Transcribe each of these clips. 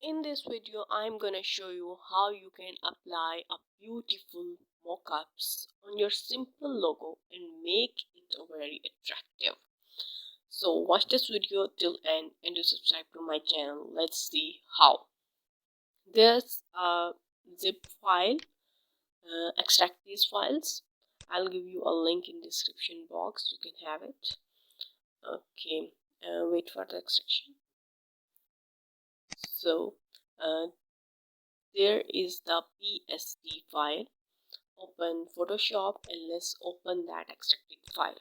In this video, I'm gonna show you how you can apply a beautiful mockups on your simple logo and make it very attractive. So watch this video till end and do subscribe to my channel. Let's see how. There's a zip file. Extract these files. I'll give you a link in description box. You can have it. Okay. Wait for the extraction. So there is the PSD file. Open Photoshop and let's open that extracted file.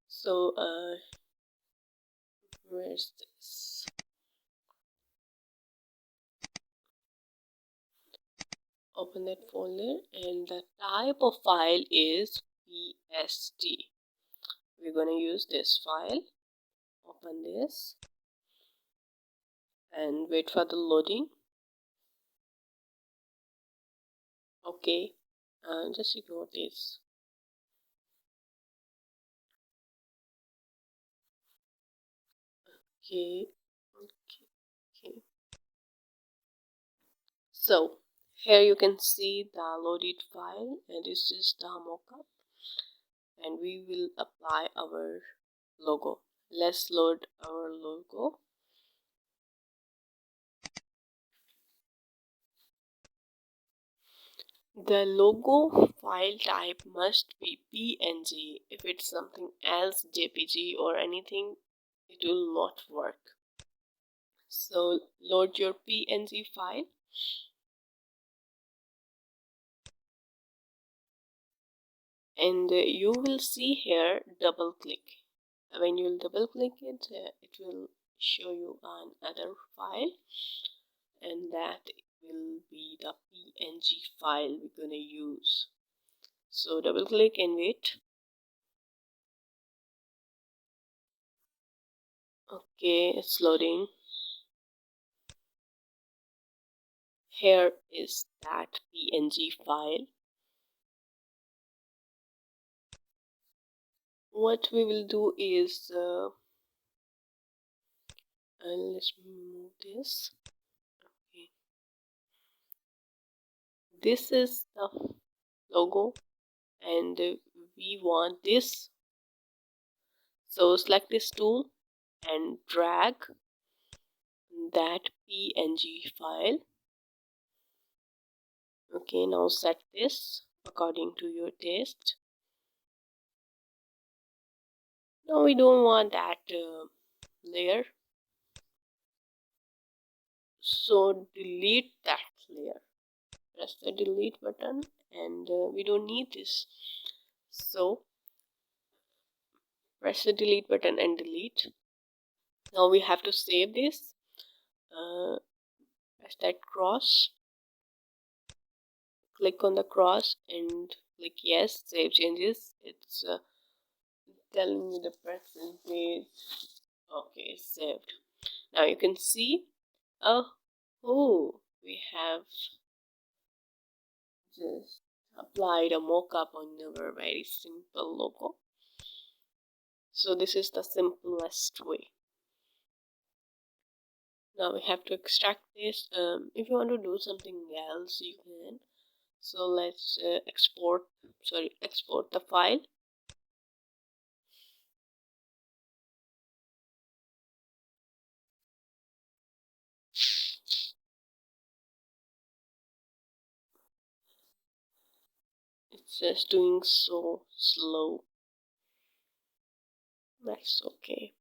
So where's this? Open that folder and the type of file is PSD. We're gonna use this file. Open this and wait for the loading. Okay, just ignore this. Okay, okay. So here you can see the loaded file, and this is the mockup, and we will apply our logo. Let's load our logo. The logo file type must be PNG. If it's something else, JPG or anything, it will not work. So load your PNG file. And you will see here double click. When you will double click it, it will show you another file, and that will be the PNG file we're gonna use. So double click and wait. Okay, it's loading. Here is that PNG file. What we will do is let's move this. Okay. This is the logo and we want this. So select this tool and drag that PNG file. Okay, now set this according to your taste. Now we don't want that layer, so delete that layer. Press the delete button, and we don't need this, so press the delete button and delete. Now we have to save this. Press that cross, click on the cross and click yes, save changes. It's telling me the percentage. Okay, saved. Now you can see, oh, we have just applied a mockup on our very simple logo. So this is the simplest way. Now we have to extract this. If you want to do something else, you can. So let's export the file. It's just doing so slow. That's okay.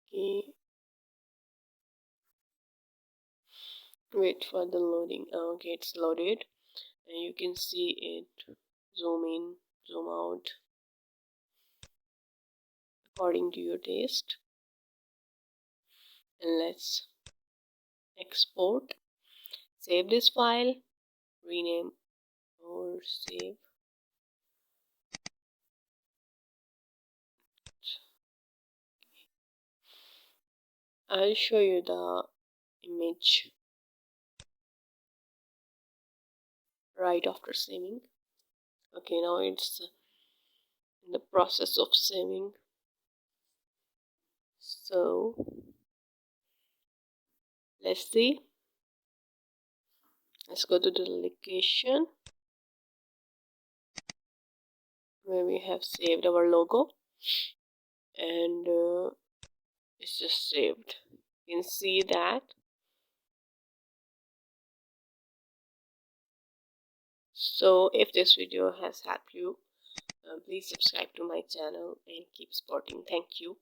Okay. Wait for the loading. Okay, it's loaded, and you can see it zoom in, zoom out according to your taste. And let's export. Save this file, rename or save. I'll show you the image right after saving. Okay, now it's in the process of saving. So let's see. Let's go to the location where we have saved our logo, and it's just saved. You can see that. So if this video has helped you, please subscribe to my channel and keep supporting. Thank you.